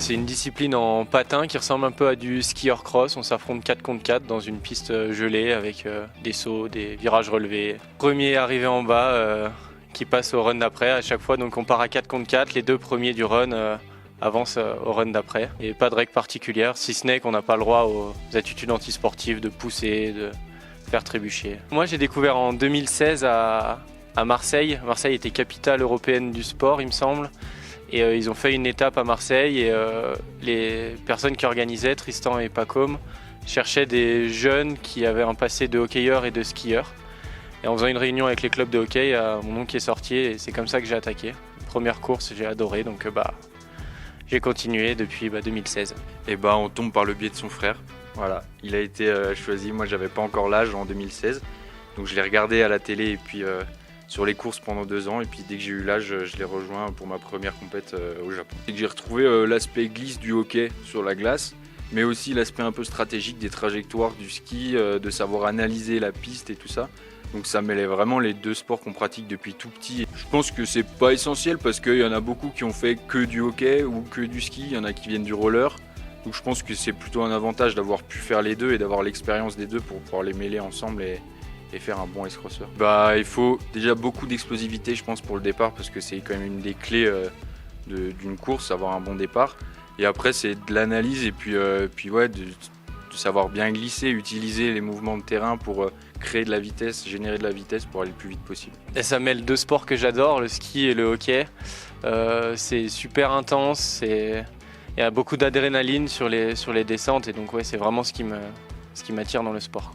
C'est une discipline en patin qui ressemble un peu à du ski hors cross. On s'affronte 4 contre 4 dans une piste gelée avec des sauts, des virages relevés. Premier arrivé en bas qui passe au run d'après à chaque fois. Donc on part à 4 contre 4. Les deux premiers du run avancent au run d'après. Et pas de règle particulière, si ce n'est qu'on n'a pas le droit aux attitudes antisportives de pousser, de faire trébucher. Moi j'ai découvert en 2016 à Marseille. Marseille était capitale européenne du sport, il me semble. Et ils ont fait une étape à Marseille et les personnes qui organisaient, Tristan et Pacôme, cherchaient des jeunes qui avaient un passé de hockeyeurs et de skieurs. Et en faisant une réunion avec les clubs de hockey, mon nom qui est sorti et c'est comme ça que j'ai attaqué. Première course, j'ai adoré, donc j'ai continué depuis 2016. Et on tombe par le biais de son frère. Voilà, il a été choisi, moi j'avais pas encore l'âge en 2016. Donc je l'ai regardé à la télé et puis sur les courses pendant 2 ans, et puis dès que j'ai eu l'âge, je l'ai rejoint pour ma première compète au Japon. Et j'ai retrouvé l'aspect glisse du hockey sur la glace, mais aussi l'aspect un peu stratégique des trajectoires du ski, de savoir analyser la piste et tout ça. Donc ça mêlait vraiment les deux sports qu'on pratique depuis tout petit. Je pense que c'est pas essentiel parce qu'il y en a beaucoup qui ont fait que du hockey ou que du ski, il y en a qui viennent du roller. Donc je pense que c'est plutôt un avantage d'avoir pu faire les deux et d'avoir l'expérience des deux pour pouvoir les mêler ensemble et faire un bon ice-crosseur. Il faut déjà beaucoup d'explosivité, je pense, pour le départ, parce que c'est quand même une des clés d'une course, avoir un bon départ. Et après, c'est de l'analyse et puis de savoir bien glisser, utiliser les mouvements de terrain pour créer de la vitesse, générer de la vitesse pour aller le plus vite possible. Et ça mêle 2 sports que j'adore, le ski et le hockey. C'est super intense, il y a beaucoup d'adrénaline sur les descentes, et donc c'est vraiment ce qui m'attire dans le sport.